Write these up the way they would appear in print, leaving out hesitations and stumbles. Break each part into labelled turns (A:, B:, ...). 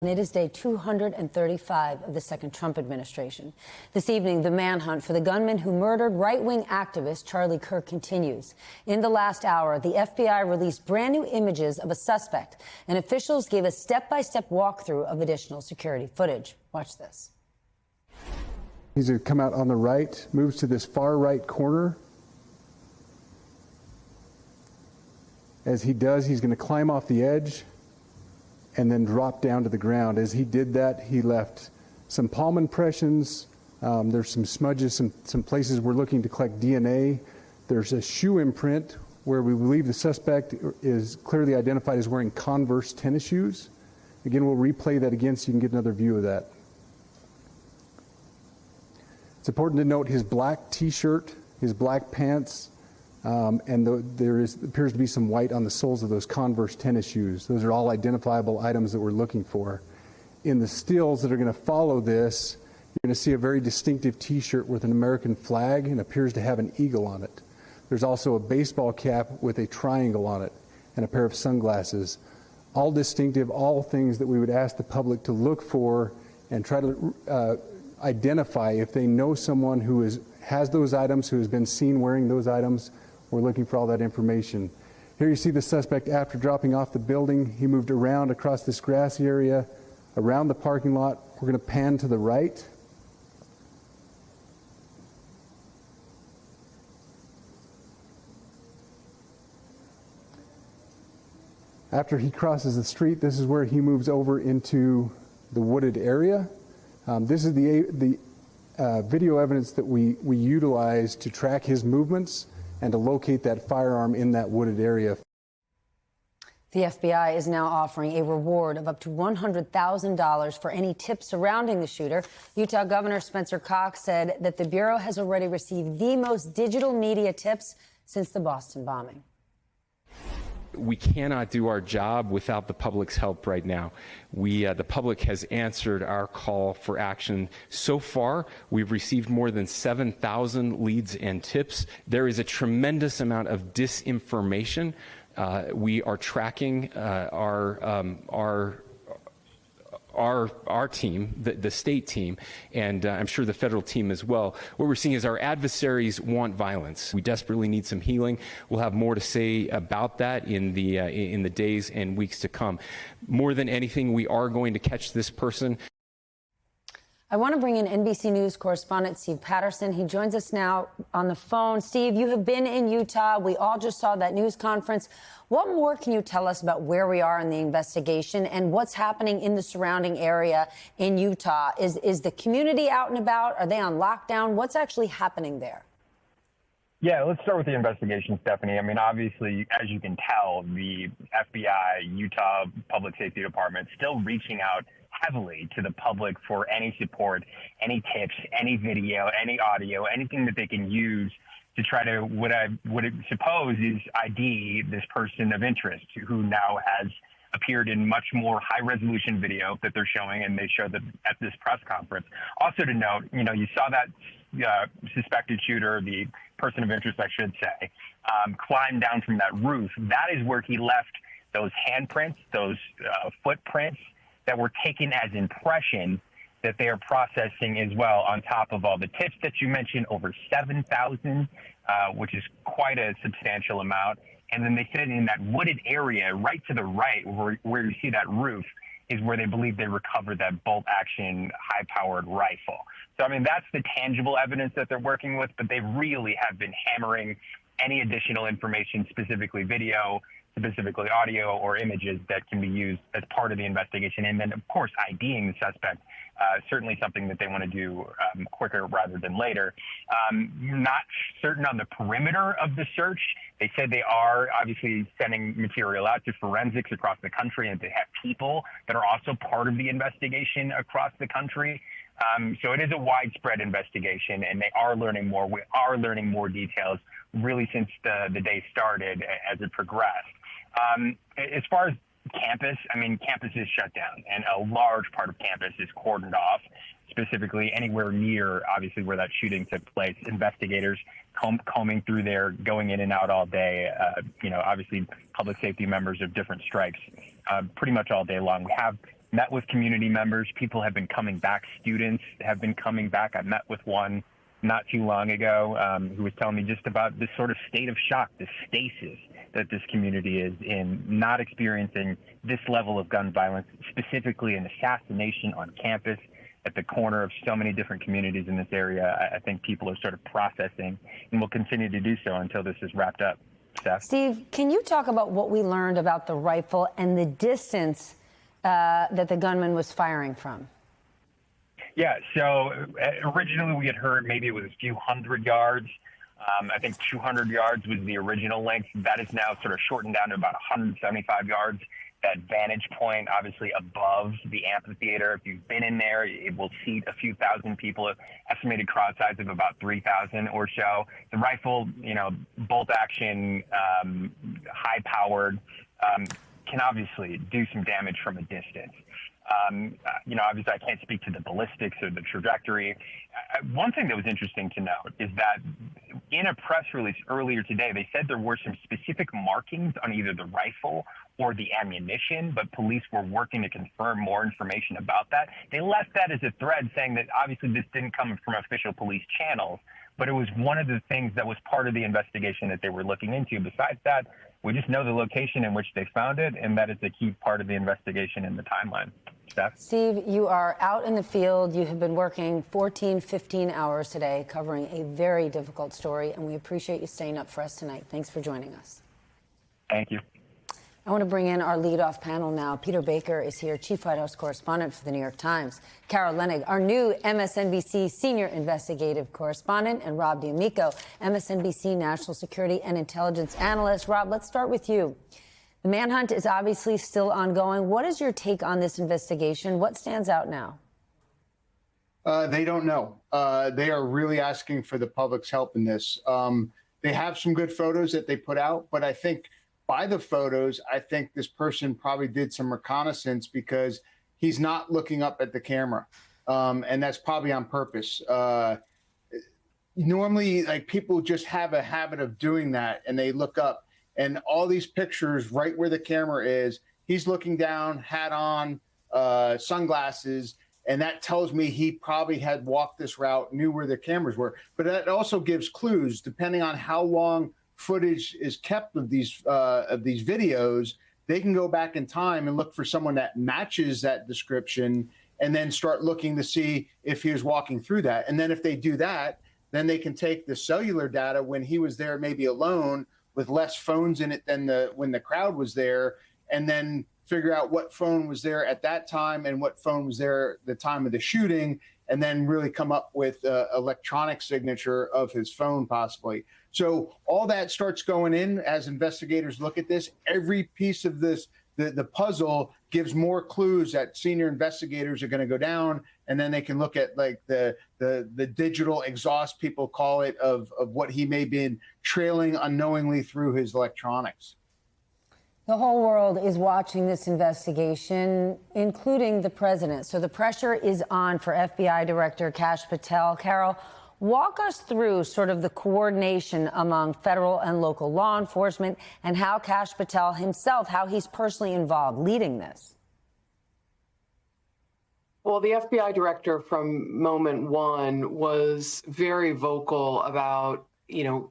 A: It is day 235 of the second Trump administration. This evening, the manhunt for the gunman who murdered right-wing activist Charlie Kirk continues. In the last hour, the FBI released brand new images of a suspect, and officials gave a step-by-step walkthrough of additional security footage. Watch this.
B: He's going to come out on the right, moves to this far right corner. As he does, he's going to climb off the edge and then drop down to the ground. As he did that, he left some palm impressions. There's some smudges, some places we're looking to collect DNA. There's a shoe imprint where we believe the suspect is clearly identified as wearing Converse tennis shoes. Again, we'll replay that again so you can get another view of that. It's important to note his black t-shirt, his black pants, and there appears to be some white on the soles of those Converse tennis shoes. Those are all identifiable items that we're looking for. In the stills that are going to follow this, you're going to see a very distinctive t-shirt with an American flag and appears to have an eagle on it. There's also a baseball cap with a triangle on it and a pair of sunglasses. All distinctive, all things that we would ask the public to look for and try to identify if they know someone who has those items, who has been seen wearing those items. We're looking for all that information. Here you see the suspect after dropping off the building. He moved around across this grassy area, around the parking lot. We're going to pan to the right. After he crosses the street, this is where he moves over into the wooded area. This is the video evidence that we utilize to track his movements and to locate that firearm in that wooded area.
A: The FBI is now offering a reward of up to $100,000 for any tips surrounding the shooter. Utah Governor Spencer Cox said that the Bureau has already received the most digital media tips since the Boston bombing.
C: We cannot do our job without the public's help right now. The public has answered our call for action. So far, we've received more than 7,000 leads and tips. There is a tremendous amount of disinformation. We are tracking our team, the state team, and I'm sure the federal team as well. What we're seeing is our adversaries want violence. We desperately need some healing. We'll have more to say about that in the days and weeks to come. More than anything, we are going to catch this person.
A: I want to bring in NBC News correspondent Steve Patterson. He joins us now on the phone. Steve, you have been in Utah. We all just saw that news conference. What more can you tell us about where we are in the investigation and what's happening in the surrounding area in Utah? Is the community out and about? Are they on lockdown? What's actually happening there?
D: Yeah, let's start with the investigation, Stephanie. I mean, obviously, as you can tell, the FBI, Utah Public Safety Department, still reaching out heavily to the public for any support, any tips, any video, any audio, anything that they can use to try to, what I would suppose is ID this person of interest who now has appeared in much more high-resolution video that they're showing, and they showed that at this press conference. Also to note, you saw that suspected shooter, the person of interest, I should say, climb down from that roof. That is where he left those handprints, those footprints that were taken as impressions that they are processing as well, on top of all the tips that you mentioned, over 7,000, which is quite a substantial amount. And then they said in that wooded area right to the right where you see that roof is where they believe they recovered that bolt-action high-powered rifle. So, I mean, that's the tangible evidence that they're working with, but they really have been hammering any additional information, specifically video, specifically audio or images that can be used as part of the investigation. And then, of course, IDing the suspect, certainly something that they want to do quicker rather than later. Not certain on the perimeter of the search. They said they are obviously sending material out to forensics across the country, and they have people that are also part of the investigation across the country. So it is a widespread investigation, and they are learning more. We are learning more details really since the day started as it progressed. As far as campus, I mean, campus is shut down, and a large part of campus is cordoned off, specifically anywhere near, obviously, where that shooting took place. Investigators combing through there, going in and out all day, obviously public safety members of different stripes, pretty much all day long. We have met with community members. People have been coming back. Students have been coming back. I met with one not too long ago who was telling me just about this sort of state of shock, this stasis that this community is in, not experiencing this level of gun violence, specifically an assassination on campus at the corner of so many different communities in this area. I think people are sort of processing and will continue to do so until this is wrapped up. Steph?
A: Steve, can you talk about what we learned about the rifle and the distance that the gunman was firing from?
D: Yeah, so originally we had heard maybe it was a few hundred yards. I think 200 yards was the original length. That is now sort of shortened down to about 175 yards. That vantage point, obviously above the amphitheater. If you've been in there, it will seat a few thousand people. Estimated crowd size of about 3,000 or so. The rifle, bolt action, high powered, can obviously do some damage from a distance. Obviously I can't speak to the ballistics or the trajectory. One thing that was interesting to note is that in a press release earlier today, they said there were some specific markings on either the rifle or the ammunition, but police were working to confirm more information about that. They left that as a thread, saying that obviously this didn't come from official police channels, but it was one of the things that was part of the investigation that they were looking into. Besides that, we just know the location in which they found it, and that is a key part of the investigation in the timeline. Steph?
A: Steve, you are out in the field. You have been working 14, 15 hours today covering a very difficult story, and we appreciate you staying up for us tonight. Thanks for joining us.
D: Thank you.
A: I want to bring in our leadoff panel now. Peter Baker is here, Chief White House Correspondent for The New York Times. Carol Leonnig, our new MSNBC Senior Investigative Correspondent, and Rob D'Amico, MSNBC National Security and Intelligence Analyst. Rob, let's start with you. The manhunt is obviously still ongoing. What is your take on this investigation? What stands out now?
E: They don't know. They are really asking for the public's help in this. They have some good photos that they put out, but I think by the photos, I think this person probably did some reconnaissance because he's not looking up at the camera. And that's probably on purpose. Normally, like, people just have a habit of doing that, and they look up, and all these pictures right where the camera is, he's looking down, hat on, sunglasses, and that tells me he probably had walked this route, knew where the cameras were. But that also gives clues, depending on how long footage is kept of these videos. They can go back in time and look for someone that matches that description, and then start looking to see if he was walking through that. And then if they do that, then they can take the cellular data when he was there, maybe alone, with less phones in it than when the crowd was there, and then figure out what phone was there at that time and what phone was there at the time of the shooting, and then really come up with an electronic signature of his phone possibly. So all that starts going in as investigators look at this. Every piece of this, the puzzle, gives more clues that senior investigators are going to go down, and then they can look at, like, the digital exhaust, people call it, of what he may be trailing unknowingly through his electronics.
A: The whole world is watching this investigation, including the president. So the pressure is on for FBI Director Kash Patel. Carol, walk us through sort of the coordination among federal and local law enforcement, and how Kash Patel himself, how he's personally involved leading this.
F: Well, the FBI director from moment one was very vocal about,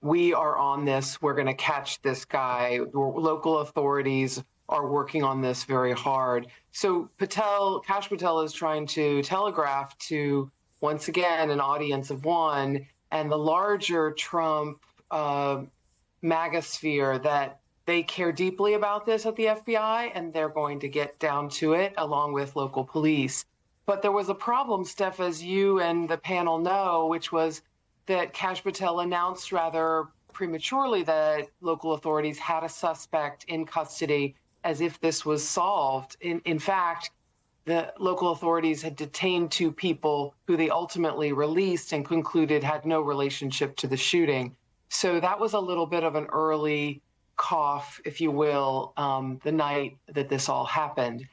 F: we are on this. We're going to catch this guy. Local authorities are working on this very hard. So Kash Patel is trying to telegraph to, once again, an audience of one and the larger Trump MAGA sphere that they care deeply about this at the FBI, and they're going to get down to it along with local police. But there was a problem, Steph, as you and the panel know, which was that Kash Patel announced rather prematurely that local authorities had a suspect in custody, as if this was solved. In fact, the local authorities had detained two people who they ultimately released and concluded had no relationship to the shooting. So that was a little bit of an early cough, if you will, the night that this all happened.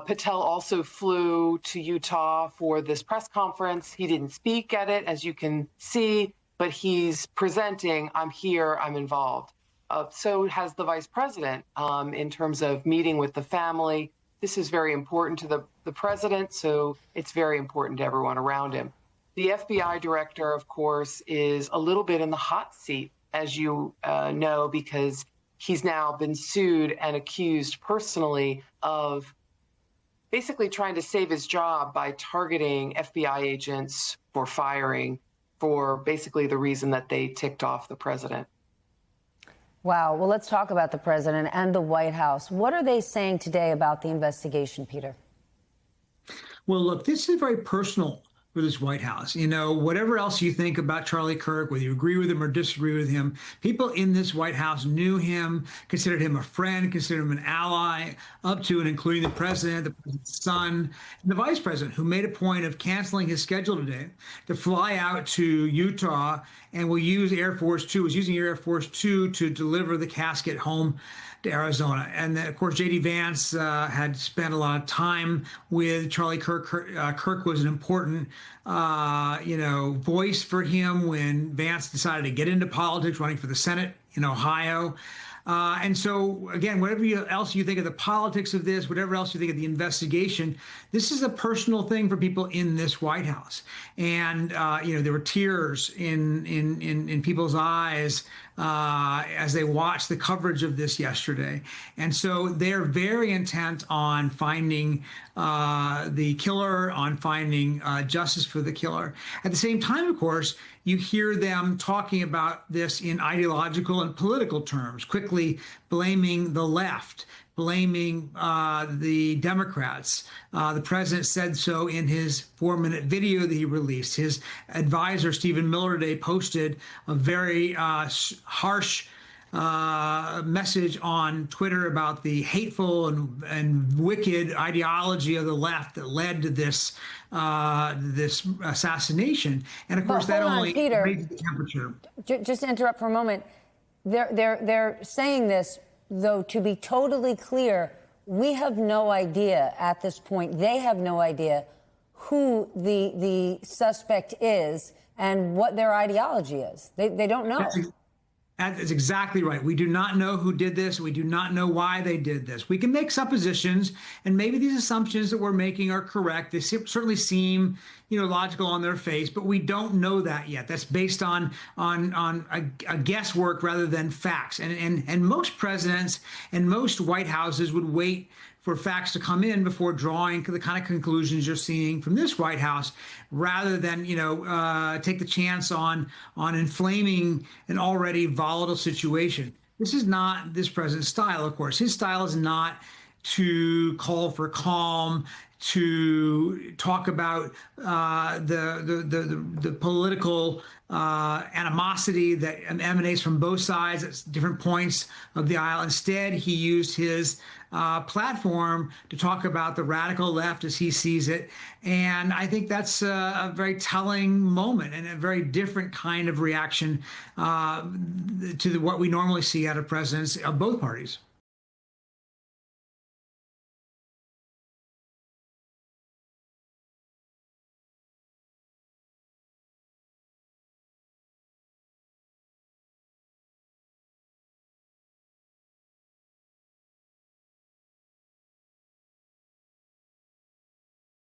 F: Patel also flew to Utah for this press conference. He didn't speak at it, as you can see, but he's presenting, I'm here, I'm involved. So has the vice president in terms of meeting with the family, this is very important to the president, so it's very important to everyone around him. The FBI director, of course, is a little bit in the hot seat, as you know, because he's now been sued and accused personally of basically trying to save his job by targeting FBI agents for firing for basically the reason that they ticked off the president.
A: Wow. Well, let's talk about the president and the White House. What are they saying today about the investigation, Peter?
G: Well, look, this is very personal for this White House. You know, whatever else you think about Charlie Kirk, whether you agree with him or disagree with him, people in this White House knew him, considered him a friend, considered him an ally, up to and including the president's son, and the vice president, who made a point of canceling his schedule today to fly out to Utah and will use Air Force Two, was using Air Force Two to deliver the casket home to Arizona. And then, of course, J.D. Vance had spent a lot of time with Charlie Kirk. Kirk was an important, voice for him when Vance decided to get into politics, running for the Senate in Ohio. And so, again, whatever else you think of the politics of this, whatever else you think of the investigation, this is a personal thing for people in this White House. And, there were tears in people's eyes as they watched the coverage of this yesterday. And so they're very intent on finding the killer, on finding justice for the killer. At the same time, of course, you hear them talking about this in ideological and political terms, quickly blaming the left, blaming the Democrats. The president said so in his 4-minute video that he released. His advisor, Stephen Miller, today posted a very harsh message on Twitter about the hateful and wicked ideology of the left that led to this this assassination. And of course, that only raised the temperature.
A: Just to interrupt for a moment, they're saying this, though, to be totally clear, we have no idea at this point. They have no idea who the suspect is and what their ideology is. They don't know.
G: That's exactly right. We do not know who did this. We do not know why they did this. We can make suppositions, and maybe these assumptions that we're making are correct. They certainly seem, logical on their face, but we don't know that yet. That's based on a guesswork rather than facts. And most presidents and most White Houses would wait for facts to come in before drawing the kind of conclusions you're seeing from this White House, rather than take the chance on inflaming an already volatile situation. This is not this president's style, of course. His style is not to call for calm, to talk about the political animosity that emanates from both sides at different points of the aisle. Instead, he used his platform to talk about the radical left as he sees it. And I think that's a very telling moment and a very different kind of reaction to what we normally see out of presidents of both parties.